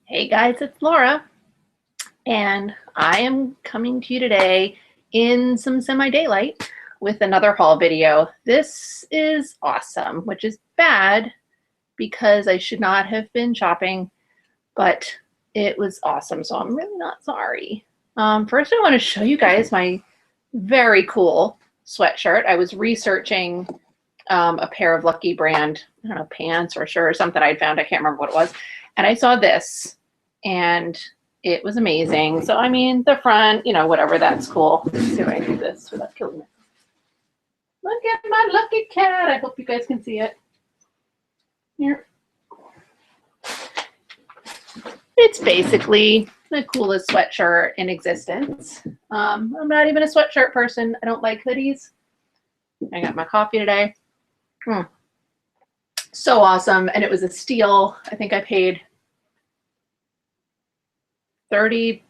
Hey guys, it's Laura, and I am coming to you today in some semi-daylight with another haul video. This is awesome, which is bad because I should not have been shopping, but it was awesome, so I'm really not sorry. First, I want to show you guys my very cool sweatshirt. I was researching a pair of Lucky Brand, I don't know, pants or shirt or something I'd found. I can't remember what it was. And I saw this and it was amazing. So, I mean, the front, whatever, that's cool. Let's see if I do this without killing it. Look at my lucky cat. I hope you guys can see it. Here. It's basically the coolest sweatshirt in existence. I'm not even a sweatshirt person. I don't like hoodies. I got my coffee today. So awesome. And it was a steal. I think I paid 30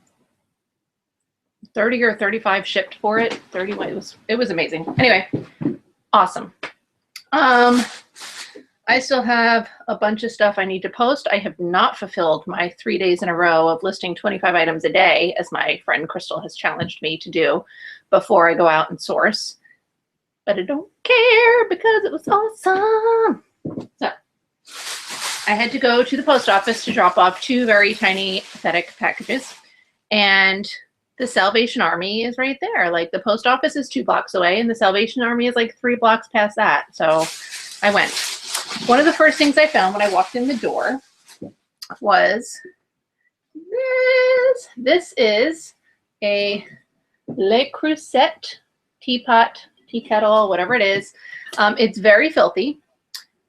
or 35 shipped for it. 30, it was amazing. Anyway, awesome. I still have a bunch of stuff I need to post. I have not fulfilled my 3 days in a row of listing 25 items a day, as my friend Crystal has challenged me to do before I go out and source. But I don't care because it was awesome. So I had to go to the post office to drop off 2 very tiny pathetic packages, and the Salvation Army is right there. Like, the post office is 2 blocks away and the Salvation Army is like 3 blocks past that. So I went. One of the first things I found when I walked in the door was this. This is a Le Creuset teapot, tea kettle, whatever it is. It's very filthy,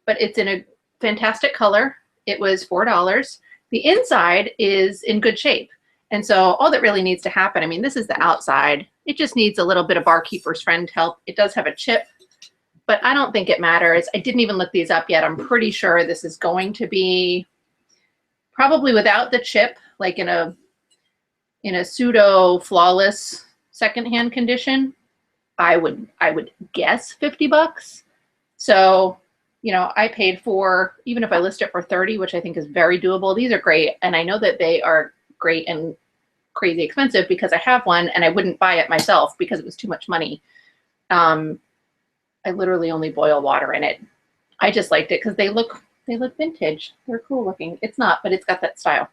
but it's in a fantastic color. It was $4. The inside is in good shape. And so all that really needs to happen, I mean, this is the outside. It just needs a little bit of barkeeper's friend help. It does have a chip, but I don't think it matters. I didn't even look these up yet. I'm pretty sure this is going to be probably without the chip, like in a pseudo flawless secondhand condition. I would guess 50 bucks. So, I paid for, even if I list it for 30, which I think is very doable. These are great. And I know that they are great and crazy expensive because I have one and I wouldn't buy it myself because it was too much money. I literally only boil water in it. I just liked it because they look vintage. They're cool looking. It's not, but it's got that style.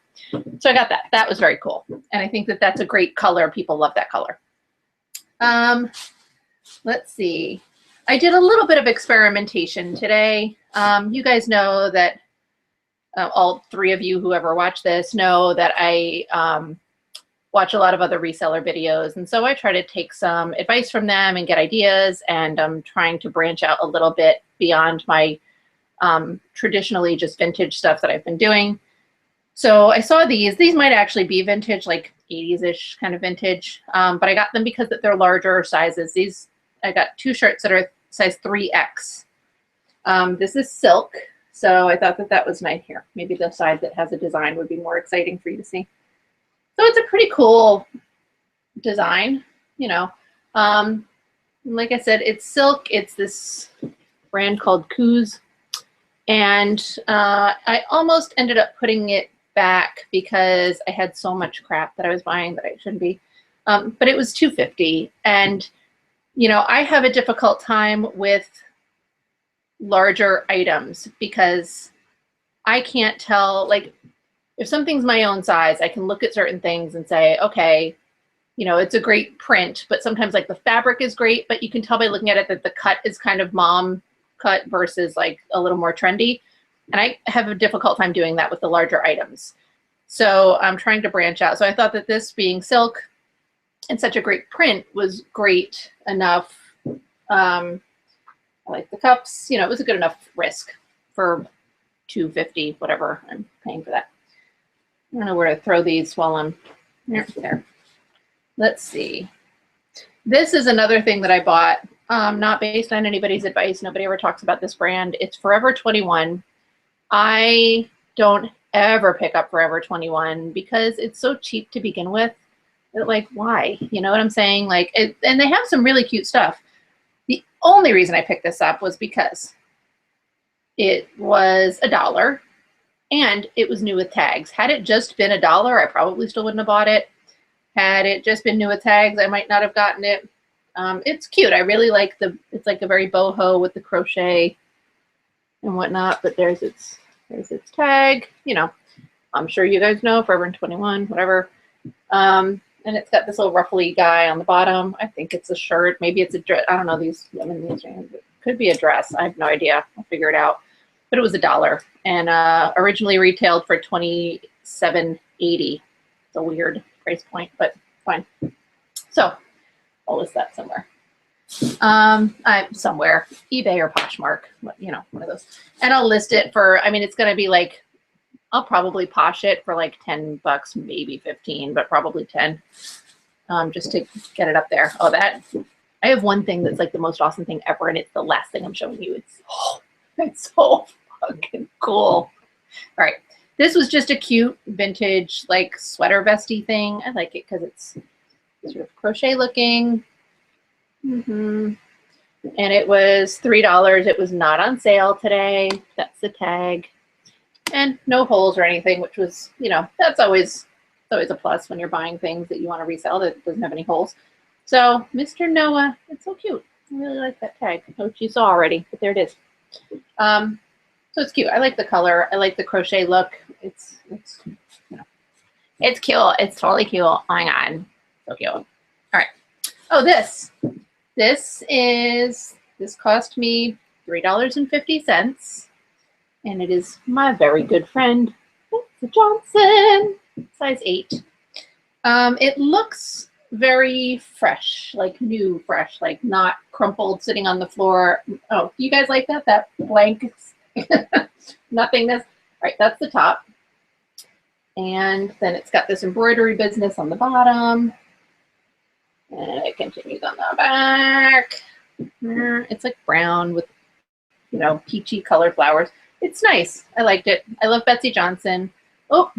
So I got that. That was very cool. And I think that that's a great color. People love that color. Let's see. I did a little bit of experimentation today. You guys know that all 3 of you who ever watch this know that I watch a lot of other reseller videos. And so I try to take some advice from them and get ideas. And I'm trying to branch out a little bit beyond my traditionally just vintage stuff that I've been doing. So I saw these. These might actually be vintage, like 80s-ish kind of vintage. But I got them because they're larger sizes. These, I got 2 shirts that are size 3X. This is silk. So I thought that that was nice here. Maybe the side that has a design would be more exciting for you to see. So it's a pretty cool design, like I said, it's silk. It's this brand called Coos. And I almost ended up putting it back because I had so much crap that I was buying that I shouldn't be. But it was $2.50. And, I have a difficult time with larger items because I can't tell, like, if something's my own size, I can look at certain things and say, okay, it's a great print, but sometimes like the fabric is great, but you can tell by looking at it that the cut is kind of mom cut versus like a little more trendy. And I have a difficult time doing that with the larger items. So I'm trying to branch out. So I thought that this being silk and such a great print was great enough. I like the cups, it was a good enough risk for $2.50, whatever I'm paying for that. I don't know where to throw these while I'm there. Let's see. This is another thing that I bought, not based on anybody's advice. Nobody ever talks about this brand. It's Forever 21. I don't ever pick up Forever 21 because it's so cheap to begin with. Like, why? You know what I'm saying? Like, and they have some really cute stuff. The only reason I picked this up was because it was $1. And it was new with tags. Had it just been $1, I probably still wouldn't have bought it. Had it just been new with tags, I might not have gotten it. It's cute. I really like it's like a very boho with the crochet and whatnot, but there's its tag. You know, I'm sure you guys know, Forever 21, whatever. And it's got this little ruffly guy on the bottom. I think it's a shirt. Maybe it's a dress. I don't know these women. It could be a dress. I have no idea. I'll figure it out. But it was $1 and originally retailed for $27.80. It's a weird price point, but fine. So I'll list that somewhere. I'm somewhere, eBay or Poshmark, you know, one of those. And I'll list it for, I mean, it's going to be like, I'll probably posh it for like $10, maybe 15, but probably 10, just to get it up there. Oh, I have one thing that's like the most awesome thing ever, and it's the last thing I'm showing you. It's so fucking cool. All right. This was just a cute vintage like sweater vesty thing. I like it because it's sort of crochet looking. And it was $3. It was not on sale today. That's the tag. And no holes or anything, which was, you know, that's always a plus when you're buying things that you want to resell that doesn't have any holes. So Mr. Noah, it's so cute. I really like that tag, which you saw already, but there it is. So it's cute. I like the color. I like the crochet look. It's you know, it's cute. It's totally cute. Oh my God. So cute. All right. Oh, this cost me $3.50. And it is my very good friend, Betsy Johnson, size 8. It looks very fresh, like new fresh, like not crumpled sitting on the floor. Oh, do you guys like that? That blank nothingness. All right, that's the top. And then it's got this embroidery business on the bottom. And it continues on the back. It's like brown with, you know, peachy colored flowers. It's nice. I liked it. I love Betsy Johnson. Oh,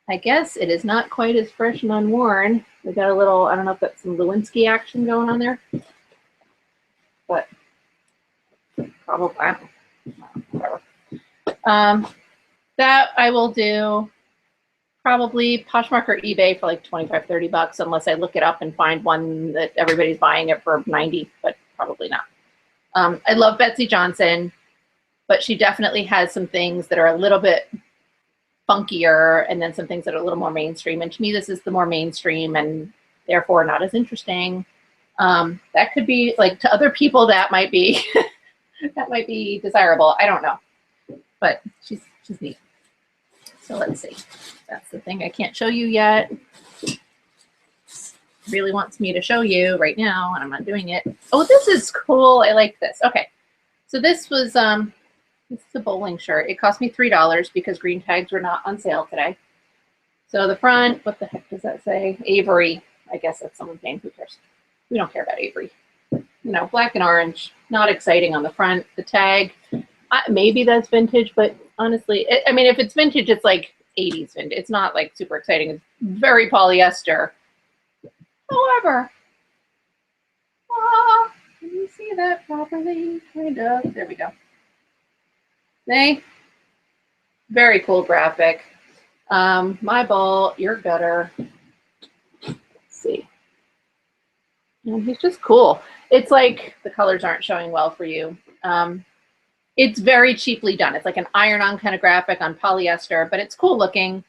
I guess it is not quite as fresh and unworn. We got a little, I don't know if that's some Lewinsky action going on there. But probably, I don't know, whatever. That I will do probably Poshmark or eBay for like $25-30, unless I look it up and find one that everybody's buying it for 90, but probably not. I love Betsy Johnson, but she definitely has some things that are a little bit funkier and then some things that are a little more mainstream. And to me, this is the more mainstream and therefore not as interesting. That could be like to other people that might be that might be desirable. I don't know, but she's neat. So let's see. That's the thing I can't show you yet. Really wants me to show you right now, and I'm not doing it. Oh, this is cool. I like this. Okay, so this was this is a bowling shirt. It cost me $3 because green tags were not on sale today. So the front, what the heck does that say? Avery. I guess that's someone's name. Who cares? We don't care about Avery. You know, black and orange. Not exciting on the front. The tag, maybe that's vintage, but honestly, I mean, if it's vintage, it's like 80s vintage. It's not like super exciting. It's very polyester. However, can you see that properly? Kind of. There we go. Very cool graphic. My ball, your gutter. Let's see. And he's just cool. It's like the colors aren't showing well for you. It's very cheaply done. It's like an iron-on kind of graphic on polyester, but it's cool looking.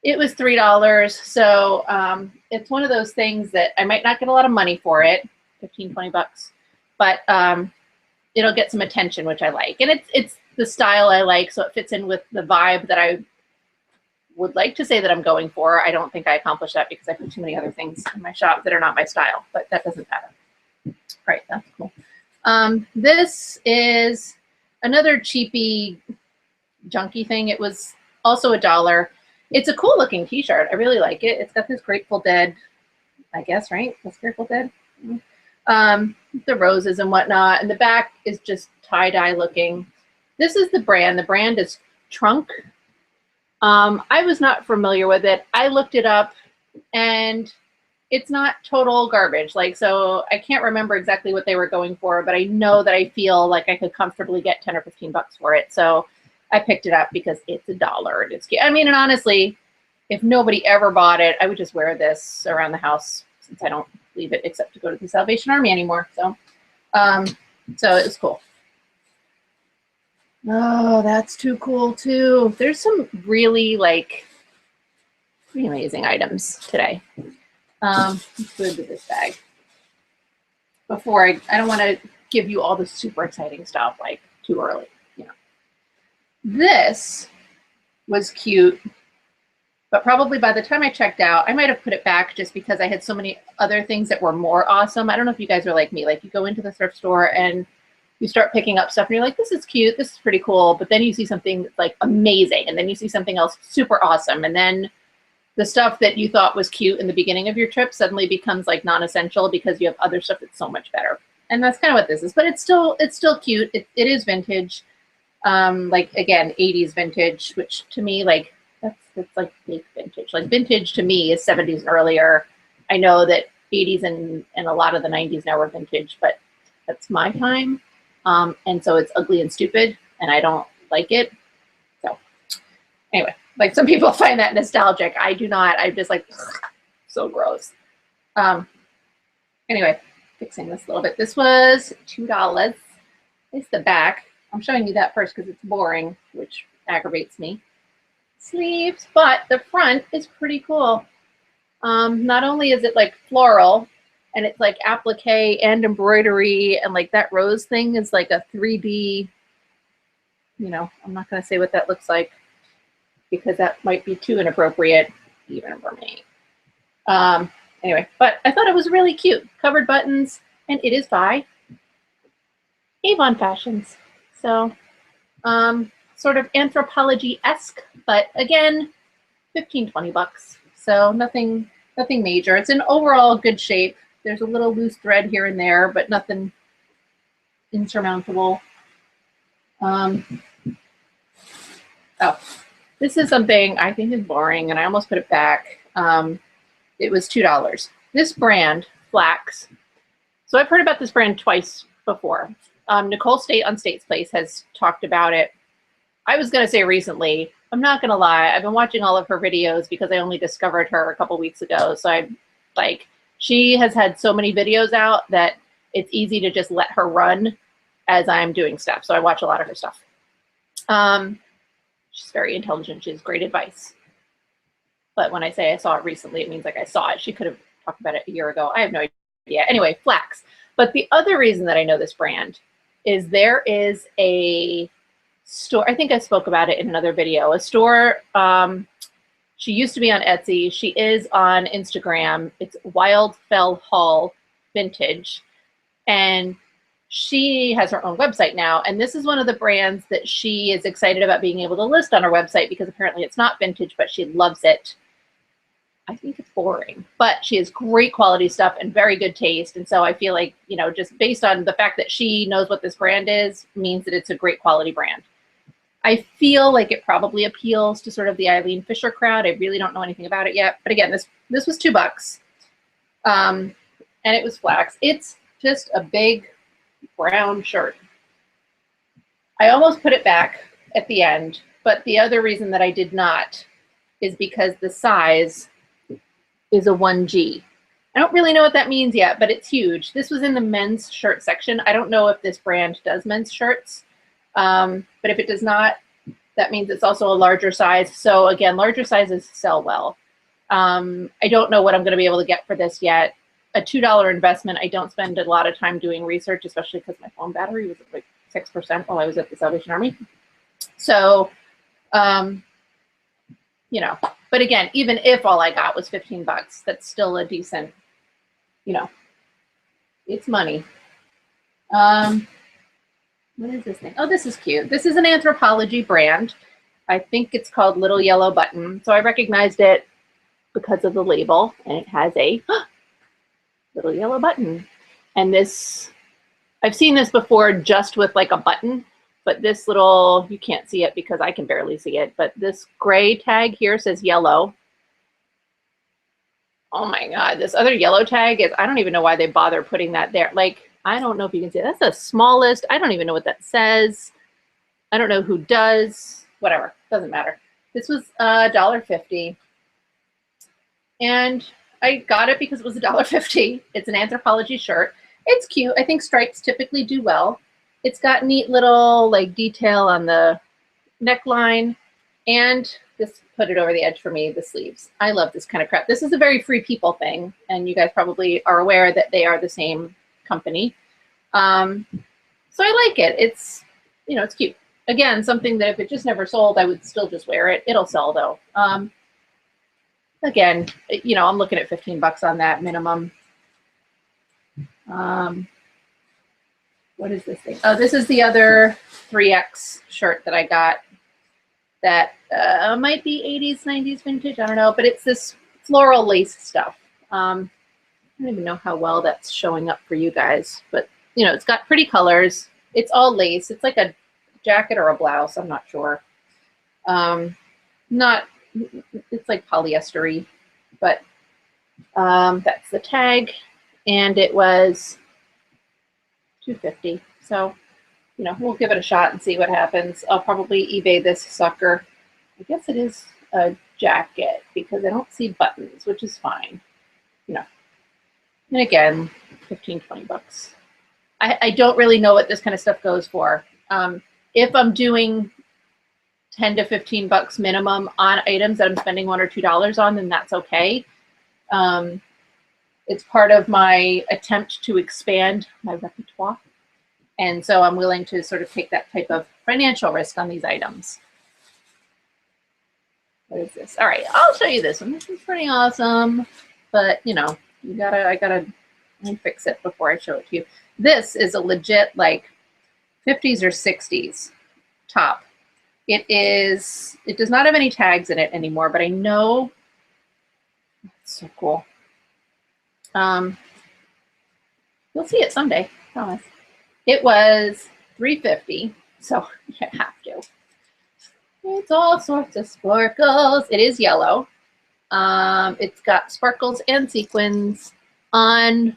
It was $3, so it's one of those things that I might not get a lot of money for it, 15, 20 bucks, but it'll get some attention, which I like. And it's the style I like, so it fits in with the vibe that I would like to say that I'm going for. I don't think I accomplished that because I put too many other things in my shop that are not my style, but that doesn't matter. All right, that's cool. This is another cheapy, junky thing. It was also $1. It's a cool looking t-shirt. I really like it. It's got this Grateful Dead, I guess, right? That's Grateful Dead. The roses and whatnot. And the back is just tie-dye looking. This is the brand. The brand is Trunk. I was not familiar with it. I looked it up and it's not total garbage. Like, so I can't remember exactly what they were going for, but I know that I feel like I could comfortably get 10 or 15 bucks for it. So I picked it up because it's $1 and it's cute. I mean, and honestly, if nobody ever bought it, I would just wear this around the house since I don't leave it except to go to the Salvation Army anymore. So, so it was cool. Oh, that's too cool too. There's some really like pretty amazing items today. Let's go into this bag. Before I don't want to give you all the super exciting stuff like too early, you know. This was cute, but probably by the time I checked out, I might have put it back just because I had so many other things that were more awesome. I don't know if you guys are like me, like you go into the thrift store and you start picking up stuff and you're like, this is cute, this is pretty cool, but then you see something that's like amazing, and then you see something else super awesome, and then the stuff that you thought was cute in the beginning of your trip suddenly becomes like non-essential because you have other stuff that's so much better. And that's kind of what this is, but it's still cute. It is vintage. Like again, 80s vintage, which to me, like that's like fake vintage. Like vintage to me is 70s and earlier. I know that 80s and a lot of the 90s now are vintage, but that's my time. And so it's ugly and stupid and I don't like it. So anyway, like some people find that nostalgic. I do not. I'm just like, ugh, so gross. Anyway, fixing this a little bit. This was $2. It's the back. I'm showing you that first because it's boring, which aggravates me. Sleeves, but the front is pretty cool. Not only is it like floral, and it's like applique and embroidery, and like that rose thing is like a 3D, you know, I'm not going to say what that looks like because that might be too inappropriate even for me. Anyway, but I thought it was really cute. Covered buttons, and it is by Avon Fashions. So sort of Anthropologie-esque, but again, 15, 20 bucks. So nothing major. It's in overall good shape. There's a little loose thread here and there, but nothing insurmountable. Oh, this is something I think is boring, and I almost put it back. It was $2. This brand, Flax. So I've heard about this brand twice before. Nicole State on State's Place has talked about it. I was going to say recently. I'm not going to lie. I've been watching all of her videos because I only discovered her a couple weeks ago. So I'm like, she has had so many videos out that it's easy to just let her run as I'm doing stuff. So I watch a lot of her stuff. She's very intelligent. She has great advice. But when I say I saw it recently, it means like I saw it. She could have talked about it a year ago. I have no idea. Anyway, Flax. But the other reason that I know this brand is there is a store. I think I spoke about it in another video. A store. She used to be on Etsy. She is on Instagram. It's Wildfell Hall Vintage. And she has her own website now. And this is one of the brands that she is excited about being able to list on her website because apparently it's not vintage, but she loves it. I think it's boring, but she has great quality stuff and very good taste. And so I feel like, you know, just based on the fact that she knows what this brand is, means that it's a great quality brand. I feel like it probably appeals to sort of the Eileen Fisher crowd. I really don't know anything about it yet. But again, this was $2. And it was Flax. It's just a big brown shirt. I almost put it back at the end, but the other reason that I did not is because the size is a 1G. I don't really know what that means yet, but it's huge. This was in the men's shirt section. I don't know if this brand does men's shirts, but if it does not, that means it's also a larger size. So again, larger sizes sell well. I don't know what I'm going to be able to get for this yet. A $2 investment. I don't spend a lot of time doing research, especially because my phone battery was at like 6% while I was at the Salvation Army. So, you know, but again, even if all I got was 15 bucks, that's still a decent, you know, it's money. What is this thing? Oh, this is cute. This is an Anthropologie brand. I think it's called Little Yellow Button. So I recognized it because of the label, and it has a little yellow button. And this, I've seen this before just with like a button, but this little, you can't see it because I can barely see it, but this gray tag here says yellow. Oh my God, this other yellow tag is, I don't even know why they bother putting that there. Like, I don't know if you can see it. That's the smallest. I don't even know what that says. I don't know who does. whatever, doesn't matter. This was $1.50, and I got it because it was $1.50. It's an Anthropology shirt. It's cute. I think stripes typically do well. It's got neat little like detail on the neckline, and this put it over the edge for me, the sleeves. I love this kind of crap. This is a very Free People thing, and you guys probably are aware that they are the same company. So I like it. It's, you know, it's cute. Again, something that if it just never sold, I would still just wear it. It'll sell though. Again, you know, I'm looking at 15 bucks on that minimum. What is this thing? Oh, this is the other 3X shirt that I got that might be 80s, 90s vintage. I don't know, but it's this floral lace stuff. I don't even know how well that's showing up for you guys, but you know, it's got pretty colors. It's all lace. It's like a jacket or a blouse. I'm not sure. It's like polyester-y, but that's the tag, and it was $2.50. So, you know, we'll give it a shot and see what happens. I'll probably eBay this sucker. I guess it is a jacket because I don't see buttons, which is fine. You know, and again, 15, 20 bucks. I don't really know what this kind of stuff goes for. If I'm doing 10 to 15 bucks minimum on items that I'm spending $1 or $2 on, then that's okay. It's part of my attempt to expand my repertoire. And so I'm willing to sort of take that type of financial risk on these items. What is this? All right, I'll show you this one. This is pretty awesome, but you know, I gotta fix it before I show it to you. This is a legit like 50s or 60s top. It does not have any tags in it anymore, but I know it's so cool. You'll see it someday, I promise. It was $3.50, so you have to. It's all sorts of sparkles. It is yellow. It's got sparkles and sequins on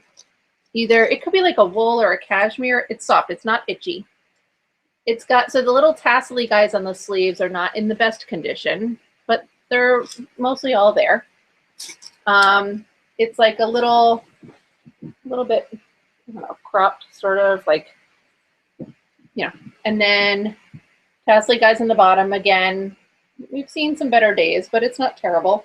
either, it could be like a wool or a cashmere. It's soft, it's not itchy. It's got, so the little tassel-y guys on the sleeves are not in the best condition, but they're mostly all there. It's like a little bit, I don't know, cropped, sort of like, you know, and then tassel-y guys in the bottom. Again, we've seen some better days, but it's not terrible.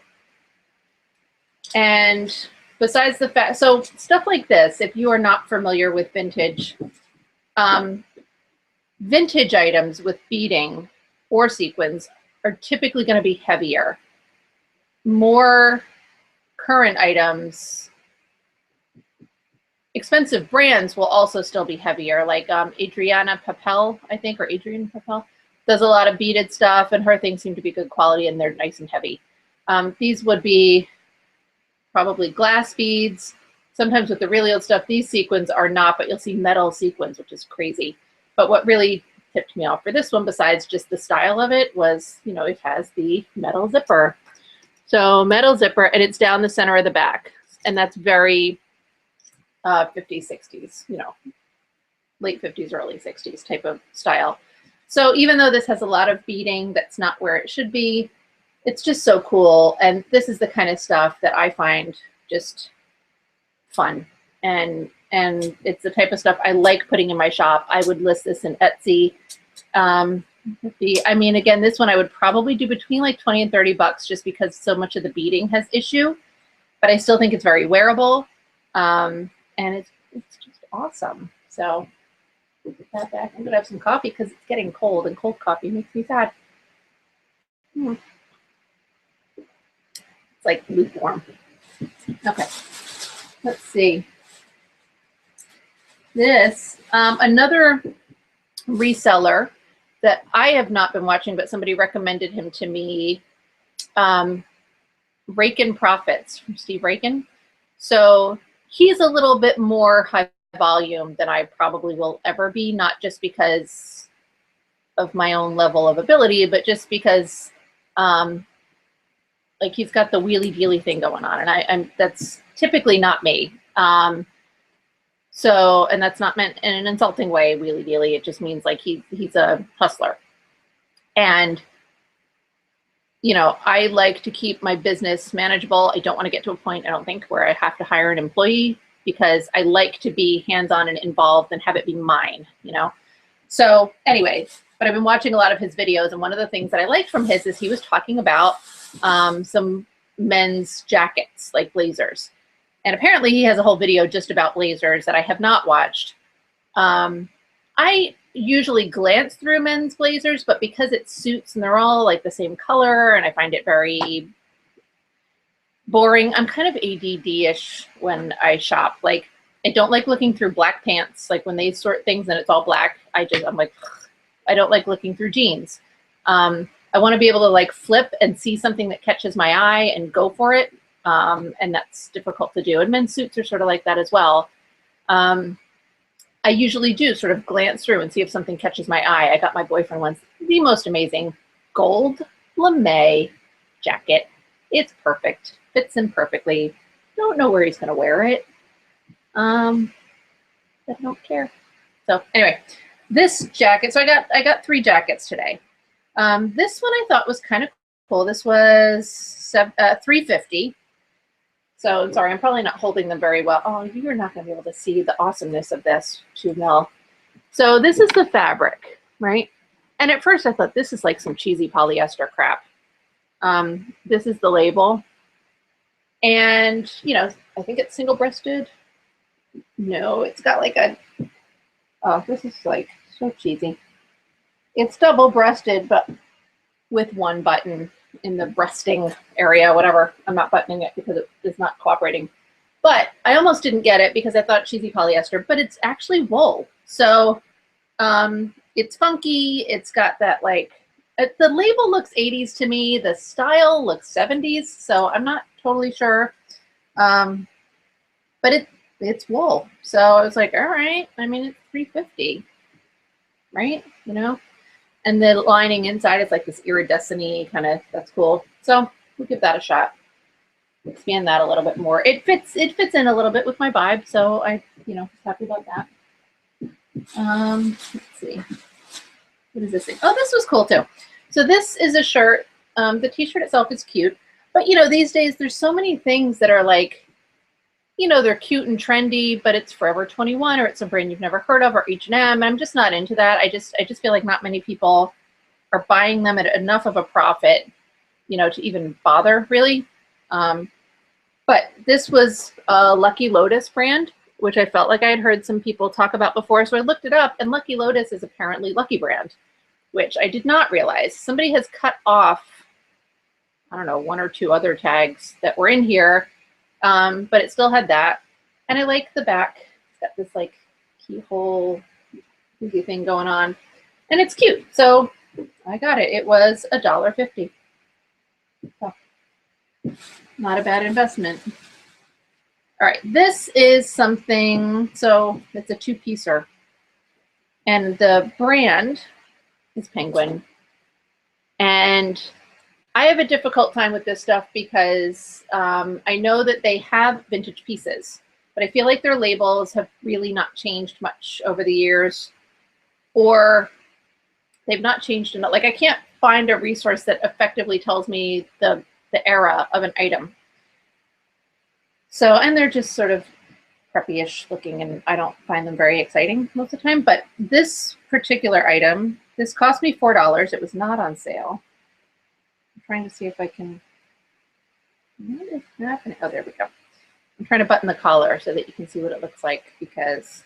And besides the fact, so stuff like this, if you are not familiar with vintage, vintage items with beading or sequins are typically going to be heavier. More current items, expensive brands will also still be heavier, like Adriana Papel, I think, or Adrian Papel, does a lot of beaded stuff, and her things seem to be good quality, and they're nice and heavy. These would be probably glass beads. Sometimes with the really old stuff, these sequins are not, but you'll see metal sequins, which is crazy. But what really tipped me off for this one, besides just the style of it, was, you know, it has the metal zipper. So metal zipper, and it's down the center of the back. And that's very 50s, 60s, you know, late 50s, early 60s type of style. So even though this has a lot of beading that's not where it should be, it's just so cool. And this is the kind of stuff that I find just fun. And it's the type of stuff I like putting in my shop. I would list this in Etsy. I mean, again, this one I would probably do between like 20 and 30 bucks just because so much of the beading has issue, but I still think it's very wearable. And it's just awesome. So put that back. I'm gonna have some coffee because it's getting cold, and cold coffee makes me sad. It's like lukewarm. Okay, let's see. This, another reseller that I have not been watching, but somebody recommended him to me, Rakin Profits from Steve Rakin. So he's a little bit more high volume than I probably will ever be, not just because of my own level of ability, but just because like he's got the wheelie dealy thing going on, and I'm that's typically not me. So, and that's not meant in an insulting way, wheelie dealy. It just means like he's a hustler. And you know, I like to keep my business manageable. I don't want to get to a point, I don't think, where I have to hire an employee, because I like to be hands-on and involved and have it be mine, you know? So anyway, but I've been watching a lot of his videos, and one of the things that I liked from his is he was talking about some men's jackets, like blazers. And apparently he has a whole video just about blazers that I have not watched. I usually glance through men's blazers, but because it's suits and they're all like the same color and I find it very boring, I'm kind of ADD-ish when I shop. Like, I don't like looking through black pants. Like when they sort things and it's all black, I'm like, ugh. I don't like looking through jeans. I want to be able to like flip and see something that catches my eye and go for it. And that's difficult to do. And men's suits are sort of like that as well. I usually do sort of glance through and see if something catches my eye. I got my boyfriend once the most amazing gold lame jacket. It's perfect. Fits him perfectly. Don't know where he's going to wear it. I don't care. So anyway, this jacket. So I got 3 jackets today. This one I thought was kind of cool. This was $3.50. So sorry, I'm probably not holding them very well. Oh, you're not going to be able to see the awesomeness of this 2 mil. So this is the fabric, right? And at first I thought this is like some cheesy polyester crap. This is the label. And, you know, I think it's single-breasted. No, it's got like a, oh, this is like so cheesy. It's double-breasted, but with 1 button in the breasting area, whatever. I'm not buttoning it because it is not cooperating. But I almost didn't get it because I thought cheesy polyester, but it's actually wool. So it's funky. It's got that like, the label looks 80s to me. The style looks 70s. So I'm not totally sure. But it's wool. So I was like, all right. I mean, it's $3.50, right? You know? And the lining inside is like this iridescent-y kind of, that's cool. So we'll give that a shot. Expand that a little bit more. It fits in a little bit with my vibe, so I, you know, happy about that. Let's see. What is this thing? Oh, this was cool too. So this is a shirt. The t-shirt itself is cute, but you know, these days there's so many things that are like, you know, they're cute and trendy, but it's Forever 21 or it's a brand you've never heard of, or H&M. I'm just not into that. I just feel like not many people are buying them at enough of a profit, you know, to even bother really. But this was a Lucky Lotus brand, which I felt like I had heard some people talk about before. So I looked it up, and Lucky Lotus is apparently Lucky brand, which I did not realize. Somebody has cut off, I don't know, 1 or 2 other tags that were in here. But it still had that. And I like the back. It's got this like keyhole thing going on. And it's cute. So I got it. It was $1.50. So not a bad investment. All right, this is something, so it's a 2-piecer. And the brand is Penguin. And I have a difficult time with this stuff because I know that they have vintage pieces, but I feel like their labels have really not changed much over the years, or they've not changed enough. Like I can't find a resource that effectively tells me the era of an item. So, and they're just sort of preppy-ish looking, and I don't find them very exciting most of the time. But this particular item, this cost me $4. It was not on sale. I'm trying to see if I can, what is happening? Oh, there we go. I'm trying to button the collar so that you can see what it looks like because,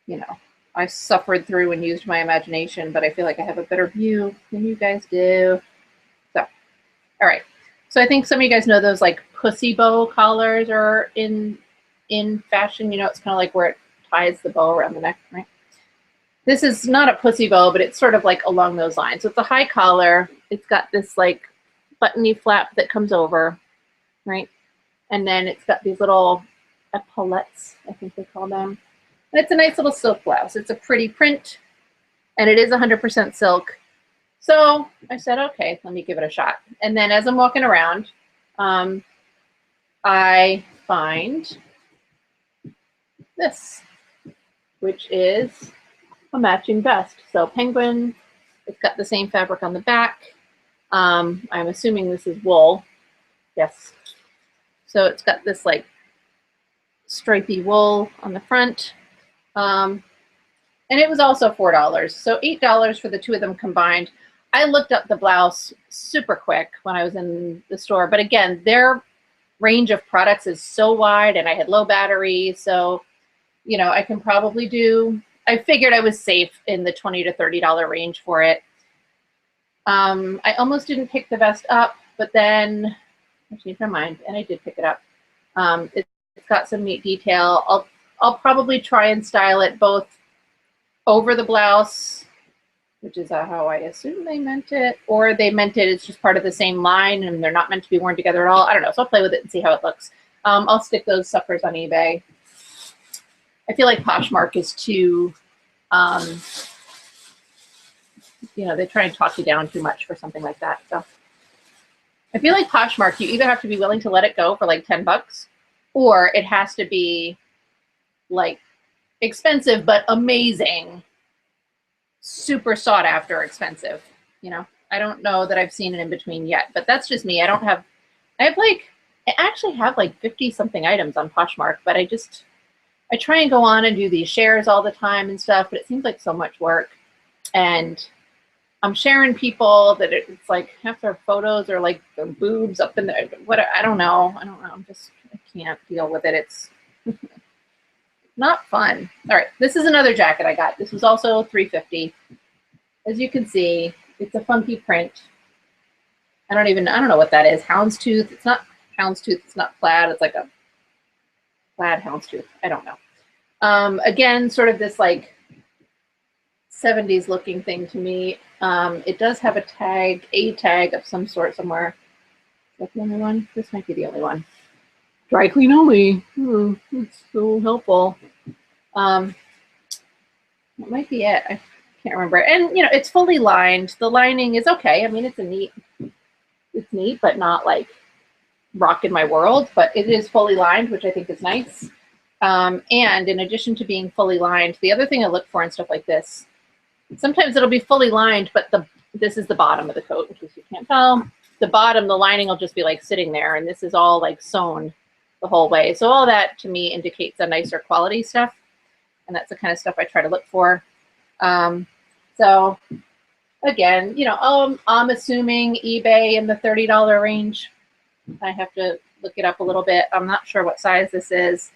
you know, I suffered through and used my imagination, but I feel like I have a better view than you guys do. So, all right. So I think some of you guys know those like pussy bow collars are in fashion. You know, it's kind of like where it ties the bow around the neck, right? This is not a pussy bow, but it's sort of like along those lines. So it's a high collar. It's got this like buttony flap that comes over, right? And then it's got these little epaulettes, I think they call them. And it's a nice little silk blouse. It's a pretty print, and it is 100% silk. So I said, okay, let me give it a shot. And then as I'm walking around, I find this, which is a matching vest. So Penguin, it's got the same fabric on the back. I'm assuming this is wool. Yes. So it's got this like stripy wool on the front. And it was also $4. So $8 for the two of them combined. I looked up the blouse super quick when I was in the store. But again, their range of products is so wide and I had low battery. So, you know, I can probably do, I figured I was safe in the $20 to $30 range for it. I almost didn't pick the vest up, but then I changed my mind and I did pick it up. It's got some neat detail. I'll probably try and style it both over the blouse, which is how I assume they meant it, or they meant it's just part of the same line and they're not meant to be worn together at all. I don't know. So I'll play with it and see how it looks. I'll stick those suckers on eBay. I feel like Poshmark is too, you know, they try and talk you down too much for something like that. So I feel like Poshmark, you either have to be willing to let it go for like 10 bucks, or it has to be like expensive but amazing, super sought after expensive. You know, I don't know that I've seen it in between yet, but that's just me. I actually have like 50 something items on Poshmark, but I try and go on and do these shares all the time and stuff, but it seems like so much work. And I'm sharing people that it's like half their photos are like their boobs up in there. What, I don't know. I can't deal with it. It's not fun. All right, this is another jacket I got. This was also $3.50. As you can see, it's a funky print. I don't know what that is. Houndstooth. It's not houndstooth. It's not plaid. It's like a plaid houndstooth. I don't know. Again, sort of this like 70s looking thing to me. It does have a tag of some sort somewhere. Is that the only one? This might be the only one. Dry clean only. That's so helpful. That might be it. I can't remember. And you know, it's fully lined. The lining is okay. I mean, it's neat, but not like rocking my world. But it is fully lined, which I think is nice. And in addition to being fully lined, the other thing I look for in stuff like this, sometimes it'll be fully lined, but this is the bottom of the coat, in case you can't tell. The bottom, the lining will just be like sitting there, and this is all like sewn the whole way. So all that to me indicates a nicer quality stuff, and that's the kind of stuff I try to look for. So again, you know, I'm assuming eBay in the $30 range. I have to look it up a little bit. I'm not sure what size this is.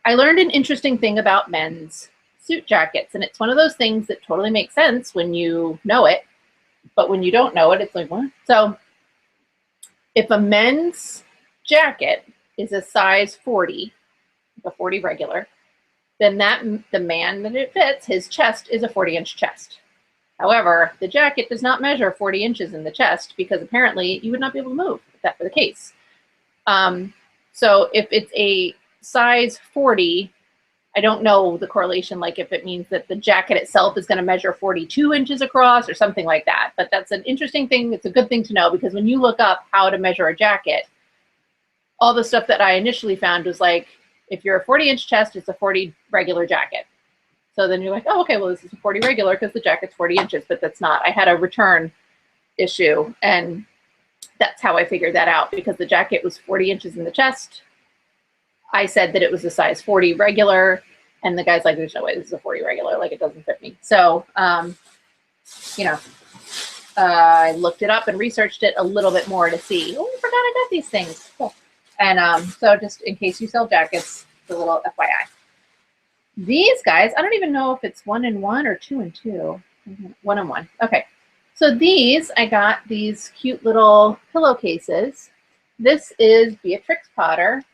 I learned an interesting thing about men's suit jackets, and it's one of those things that totally makes sense when you know it, but when you don't know it, it's like, what? So if a men's jacket is a size 40, a 40 regular, then the man that it fits, his chest is a 40-inch chest. However, the jacket does not measure 40 inches in the chest because apparently you would not be able to move if that were the case. So if it's a size 40, I don't know the correlation, like if it means that the jacket itself is going to measure 42 inches across or something like that. But that's an interesting thing. It's a good thing to know, because when you look up how to measure a jacket, all the stuff that I initially found was like, if you're a 40-inch chest, it's a 40 regular jacket. So then you're like, oh, okay, well, this is a 40 regular because the jacket's 40 inches, but that's not. I had a return issue, and that's how I figured that out, because the jacket was 40 inches in the chest. I said that it was a size 40 regular, and the guy's like, there's no way this is a 40 regular, like it doesn't fit me. So, you know, I looked it up and researched it a little bit more to see, oh, I forgot I got these things. Cool. And so just in case you sell jackets, a little FYI. These guys, I don't even know if it's 1 and 1 or 2 and 2. 1 and 1. Okay. So these, I got these cute little pillowcases. This is Beatrix Potter.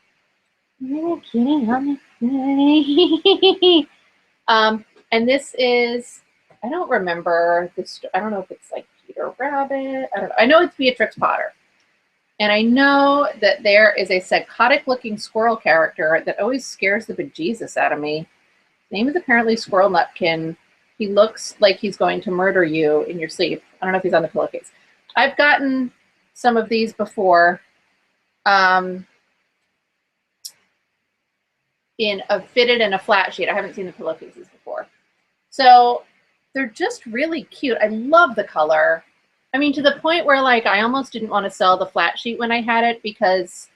And this is, I don't remember this. I don't know if it's like Peter Rabbit. I don't know. I know it's Beatrix Potter. And I know that there is a psychotic looking squirrel character that always scares the bejesus out of me. His name is apparently Squirrel Nutkin. He looks like he's going to murder you in your sleep. I don't know if he's on the pillowcase. I've gotten some of these before. In a fitted and a flat sheet. I haven't seen the pillowcases before. So they're just really cute. I love the color. I mean, to the point where like I almost didn't want to sell the flat sheet when I had it because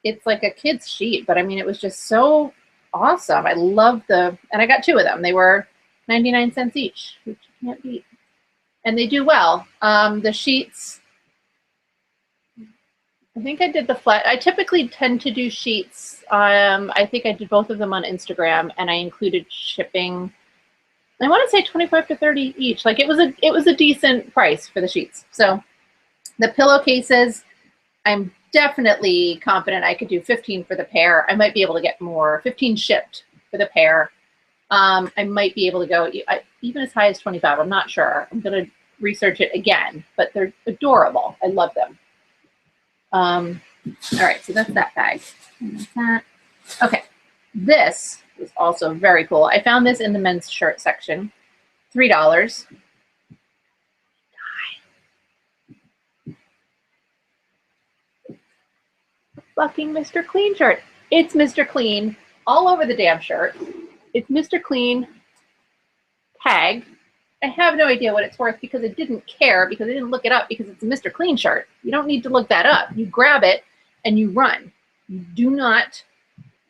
it's like a kid's sheet, but I mean, it was just so awesome. I love and I got 2 of them. They were 99 cents each, which you can't beat. And they do well. The sheets, I think I did the flat. I typically tend to do sheets. I think I did both of them on Instagram, and I included shipping. I want to say 25 to 30 each. Like it was a decent price for the sheets. So the pillowcases, I'm definitely confident I could do 15 for the pair. I might be able to get more, 15 shipped for the pair. I might be able to go even as high as 25. I'm not sure. I'm going to research it again, but they're adorable. I love them. All right, so that's that bag. Okay, this is also very cool. I found this in the men's shirt section, $3. Fucking Mr. Clean shirt. It's Mr. Clean all over the damn shirt. It's Mr. Clean tag. I have no idea what it's worth because I didn't care, because I didn't look it up, because it's a Mr. Clean shirt. You don't need to look that up. You grab it and you run. You do not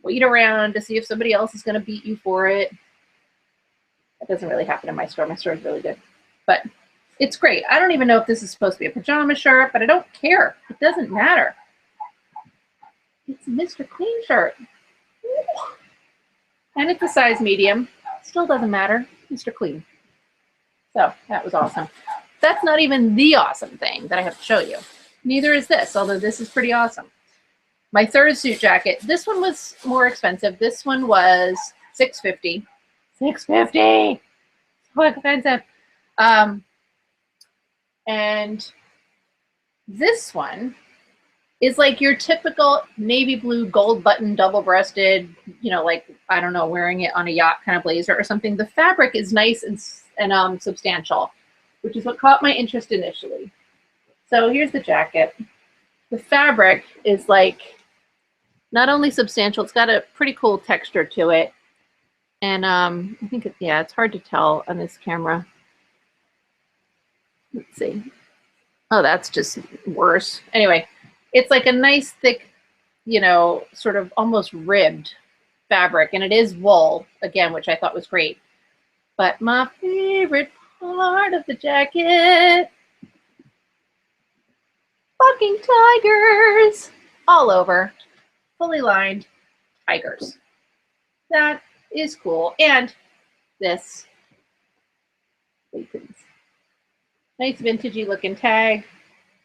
wait around to see if somebody else is going to beat you for it. That doesn't really happen in my store. My store is really good. But it's great. I don't even know if this is supposed to be a pajama shirt, but I don't care. It doesn't matter. It's a Mr. Clean shirt. And it's a size medium. Still doesn't matter. Mr. Clean. So that was awesome. That's not even the awesome thing that I have to show you. Neither is this, although this is pretty awesome. My third suit jacket. This one was more expensive. This one was $6.50. $6.50. So expensive. And this one is like your typical navy blue gold button double-breasted, you know, like, I don't know, wearing it on a yacht kind of blazer or something. The fabric is nice and substantial, which is what caught my interest initially. So here's the jacket. The fabric is like not only substantial, it's got a pretty cool texture to it. And I think, yeah, it's hard to tell on this camera. Let's see. Oh, that's just worse. Anyway, it's like a nice thick, you know, sort of almost ribbed fabric. And it is wool, again, which I thought was great. But my favorite part of the jacket, fucking tigers all over, fully lined tigers. That is cool. And this, nice vintagey looking tag.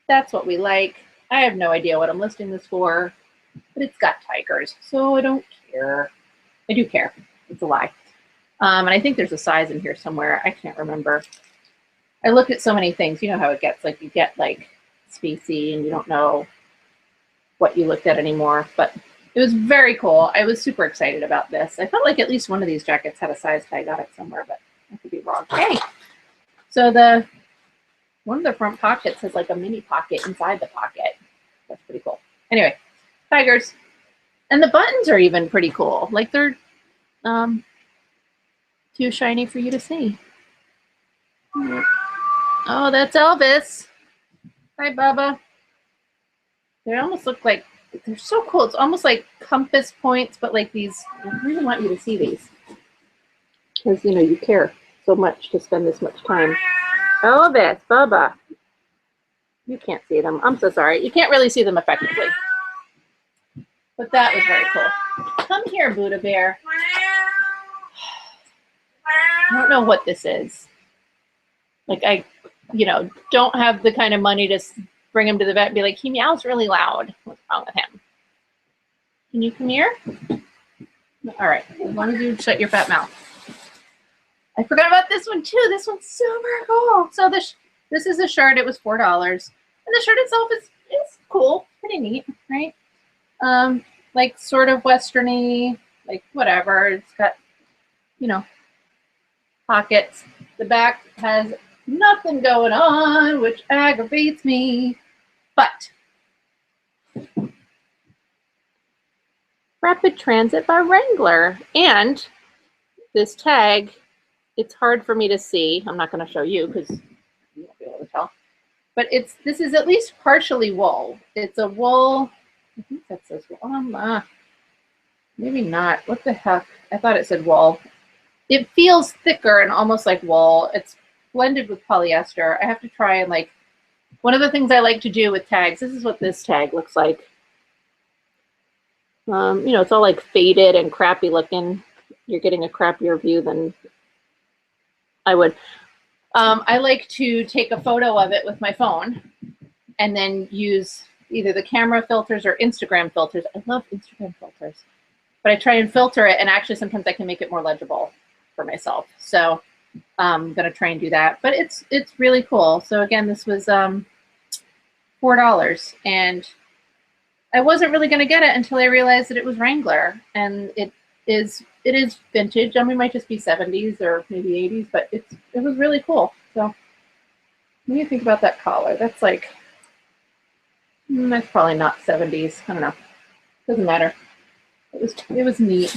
That's what we like. I have no idea what I'm listing this for, but it's got tigers, so I don't care. I do care. It's a lie. And I think there's a size in here somewhere. I can't remember. I looked at so many things. You know how it gets. Like you get like spacey and you don't know what you looked at anymore. But it was very cool. I was super excited about this. I felt like at least one of these jackets had a size tag on it somewhere, but I could be wrong. Hey, so one of the front pockets has like a mini pocket inside the pocket. That's pretty cool. Anyway, tigers. And the buttons are even pretty cool. Like they're too shiny for you to see. Oh, that's Elvis. Hi, Bubba. They almost look like, they're so cool. It's almost like compass points, but like these, I really want you to see these. Because, you know, you care so much to spend this much time. Elvis, Bubba. You can't see them. I'm so sorry. You can't really see them effectively. But that was very cool. Come here, Buddha Bear. I don't know what this is. Like I, you know, don't have the kind of money to bring him to the vet and be like, he meows really loud. What's wrong with him? Can you come here? All right, as long as you shut your fat mouth. I forgot about this one too. This one's super cool. So this is a shirt. It was $4. And the shirt itself is cool. Pretty neat, right? Like sort of westerny, like whatever. It's got, you know, pockets. The back has nothing going on, which aggravates me. But Rapid Transit by Wrangler. And this tag, it's hard for me to see. I'm not going to show you because you won't be able to tell. but this is at least partially wool. It's a wool, I think that says wool. Maybe not. What the heck? I thought it said wool. It feels thicker and almost like wool. It's blended with polyester. I have to try and like, one of the things I like to do with tags, this is what this tag looks like. You know, it's all like faded and crappy looking. You're getting a crappier view than I would. I like to take a photo of it with my phone and then use either the camera filters or Instagram filters. I love Instagram filters, but I try and filter it, and actually sometimes I can make it more legible for myself. So I'm gonna try and do that, but it's really cool. So again, this was $4, and I wasn't really gonna get it until I realized that it was Wrangler, and it is vintage. I mean, it might just be 70s or maybe 80s, but it was really cool. So what do you think about that collar? That's like, that's probably not 70s. I don't know. Doesn't matter. It was neat.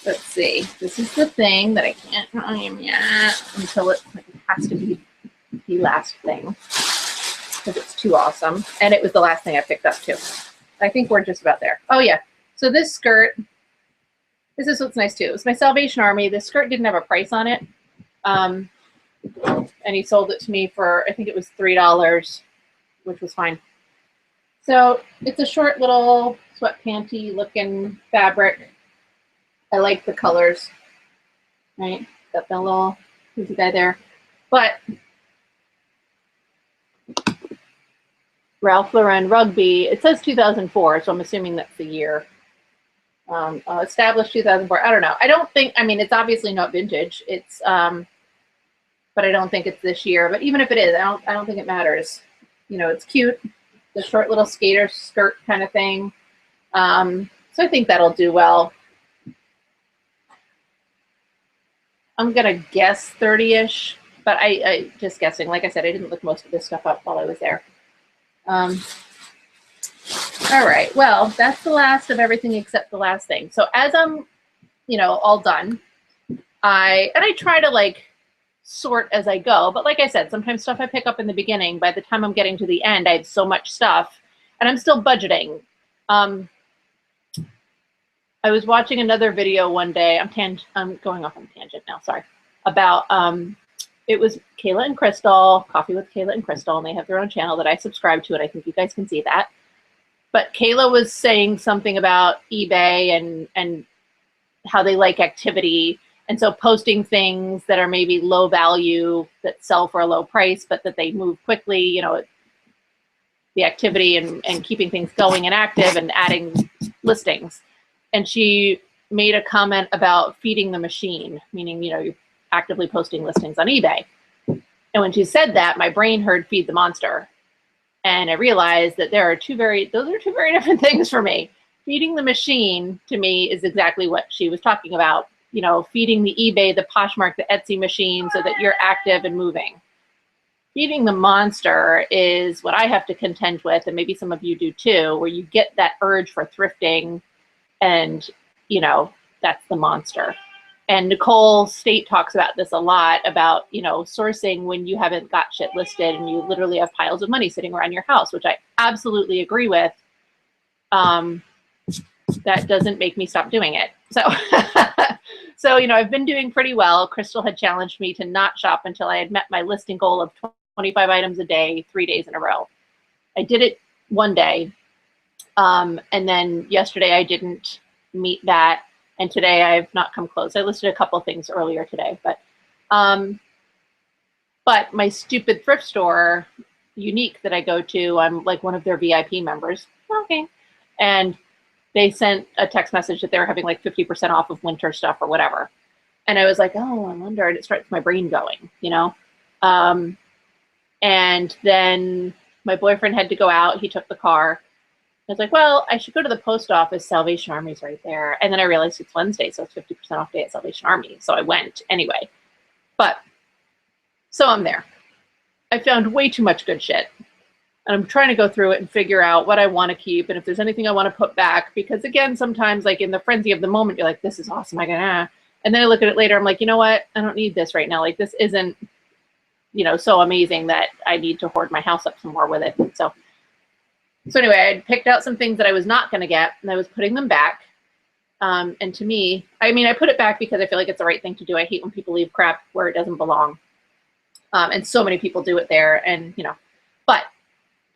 Let's see. This is the thing that I can't find yet until it has to be the last thing, because it's too awesome. And it was the last thing I picked up too. I think we're just about there. Oh yeah. So this skirt, this is what's nice too. It's my Salvation Army. This skirt didn't have a price on it. And he sold it to me for, I think it was $3, which was fine. So it's a short little sweat panty looking fabric. I like the colors, right? Got the little easy guy there. But Ralph Lauren Rugby, it says 2004, so I'm assuming that's the year. Established 2004. I don't know. I don't think, I mean, it's obviously not vintage. It's, but I don't think it's this year. But even if it is, I don't think it matters. You know, it's cute. The short little skater skirt kind of thing. So I think that'll do well. I'm gonna guess 30-ish, but I just guessing. Like I said, I didn't look most of this stuff up while I was there. All right, well, that's the last of everything except the last thing. So as I'm, you know, all done, I try to like sort as I go, but like I said, sometimes stuff I pick up in the beginning, by the time I'm getting to the end, I have so much stuff, and I'm still budgeting. I was watching another video one day. I'm going off on a tangent now, sorry. About, it was Kayla and Crystal, Coffee with Kayla and Crystal, and they have their own channel that I subscribe to, and I think you guys can see that. But Kayla was saying something about eBay and how they like activity. And so posting things that are maybe low value that sell for a low price, but that they move quickly, you know, the activity and keeping things going and active and adding listings. And she made a comment about feeding the machine, meaning, you know, you're actively posting listings on eBay. And when she said that, my brain heard feed the monster. And I realized that those are two very different things for me. Feeding the machine to me is exactly what she was talking about. You know, feeding the eBay, the Poshmark, the Etsy machine so that you're active and moving. Feeding the monster is what I have to contend with, and maybe some of you do too, where you get that urge for thrifting, and, you know, that's the monster. And Nicole State talks about this a lot, about, you know, sourcing when you haven't got shit listed and you literally have piles of money sitting around your house, which I absolutely agree with. That doesn't make me stop doing it. So, so, you know, I've been doing pretty well. Crystal had challenged me to not shop until I had met my listing goal of 25 items a day, 3 days in a row. I did it one day. And then yesterday I didn't meet that. And today I have not come close. I listed a couple of things earlier today, but my stupid thrift store, Unique, that I go to, I'm like one of their VIP members. Okay. And they sent a text message that they were having like 50% off of winter stuff or whatever. And I was like, oh, I wonder, and it starts my brain going, you know? And then my boyfriend had to go out. He took the car. I was like, well, I should go to the post office. Salvation Army's right there. And then I realized it's Wednesday, so it's 50% off day at Salvation Army. So I went anyway. But, so I'm there. I found way too much good shit. And I'm trying to go through it and figure out what I want to keep and if there's anything I want to put back. Because again, sometimes like in the frenzy of the moment, you're like, this is awesome. And then I look at it later. I'm like, you know what? I don't need this right now. Like this isn't you know, so amazing that I need to hoard my house up some more with it. So anyway, I picked out some things that I was not going to get, and I was putting them back. And to me, I mean, I put it back because I feel like it's the right thing to do. I hate when people leave crap where it doesn't belong. And so many people do it there, and, you know, but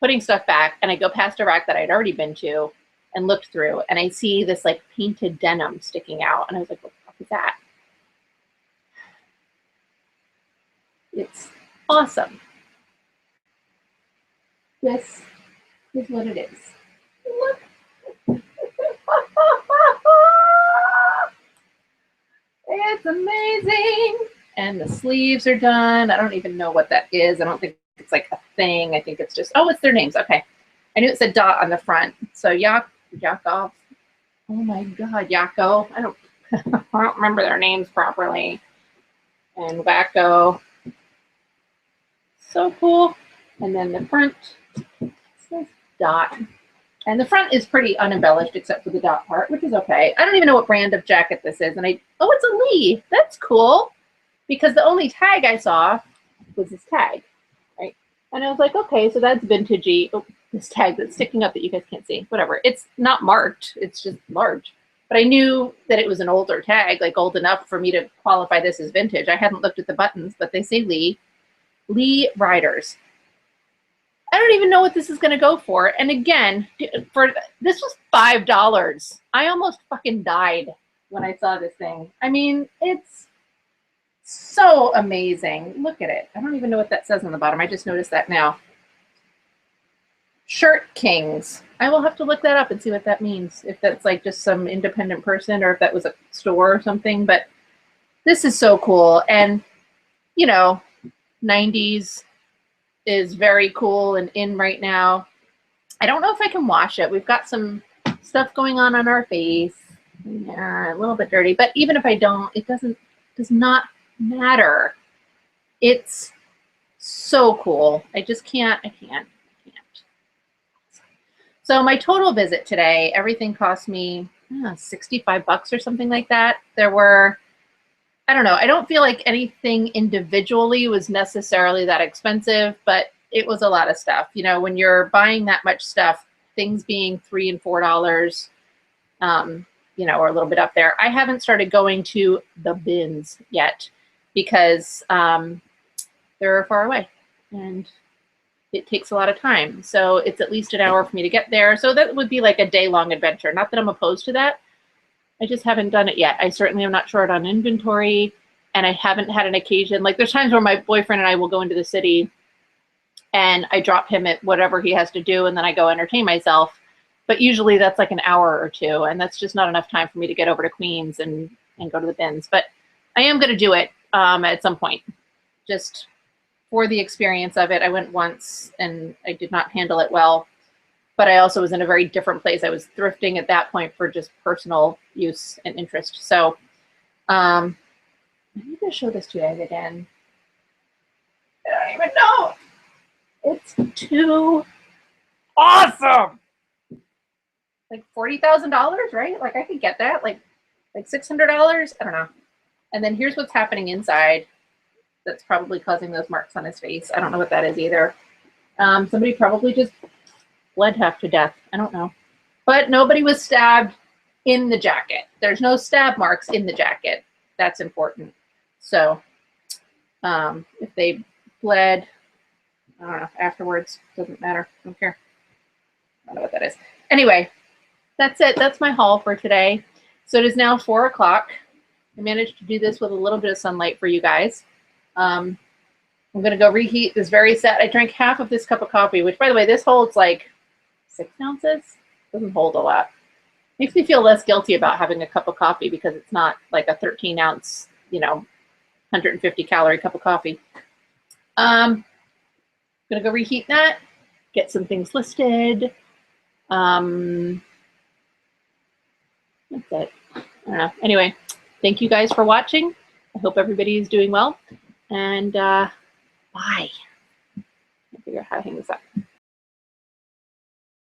putting stuff back, and I go past a rack that I'd already been to and looked through, and I see this like painted denim sticking out, and I was like, what the fuck is that? It's awesome. This is what it is. Look. It's amazing. And the sleeves are done. I don't even know what that is. I don't think it's like a thing. I think it's just, oh, it's their names. Okay. I knew it said dot on the front. So Yakov. Oh my God, Yakko. I don't remember their names properly. And Wacko. So cool. And then the front says dot. And the front is pretty unembellished except for the dot part, which is okay. I don't even know what brand of jacket this is. And oh, it's a Lee. That's cool. Because the only tag I saw was this tag, right? And I was like, okay, so that's vintagey. Oh, this tag that's sticking up that you guys can't see. Whatever. It's not marked. It's just large. But I knew that it was an older tag, like old enough for me to qualify this as vintage. I hadn't looked at the buttons, but they say Lee. Lee Riders. I don't even know what this is going to go for. And again, this was $5. I almost fucking died when I saw this thing. I mean, it's so amazing. Look at it. I don't even know what that says on the bottom. I just noticed that now. Shirt Kings. I will have to look that up and see what that means. If that's like just some independent person or if that was a store or something. But this is so cool. And, you know, 90s is very cool and in right now. I don't know if I can wash it. We've got some stuff going on our face. Yeah, a little bit dirty. But even if I don't, it does not matter. It's so cool. I just can't. So my total visit today, everything cost me $65 or something like that. There were, I don't know, I don't feel like anything individually was necessarily that expensive, but it was a lot of stuff. You know, when you're buying that much stuff, things being $3 and $4, you know, or a little bit up there. I haven't started going to the bins yet because they're far away and it takes a lot of time. So it's at least an hour for me to get there. So that would be like a day-long adventure. Not that I'm opposed to that. I just haven't done it yet. I certainly am not short on inventory, and I haven't had an occasion. Like there's times where my boyfriend and I will go into the city and I drop him at whatever he has to do and then I go entertain myself. But usually that's like an hour or two, and that's just not enough time for me to get over to Queens and go to the bins. But I am going to do it at some point, just for the experience of it. I went once and I did not handle it well. But I also was in a very different place. I was thrifting at that point for just personal use and interest. So I'm going to show this to you guys again. I don't even know. It's too awesome. Like $40,000, right? Like I could get that. Like $600. I don't know. And then here's what's happening inside. That's probably causing those marks on his face. I don't know what that is either. Somebody probably just bled half to death. I don't know. But nobody was stabbed in the jacket. There's no stab marks in the jacket. That's important. So if they bled, I don't know, afterwards, doesn't matter. I don't care. I don't know what that is. Anyway, that's it. That's my haul for today. So it is now 4 o'clock. I managed to do this with a little bit of sunlight for you guys. I'm going to go reheat this very set. I drank half of this cup of coffee, which, by the way, this holds like 6 ounces. Doesn't hold a lot. Makes me feel less guilty about having a cup of coffee because it's not like a 13-ounce, you know, 150-calorie cup of coffee. I'm going to go reheat that, get some things listed. That's it. I don't know. Anyway, thank you guys for watching. I hope everybody is doing well. And bye. I'll figure out how to hang this up.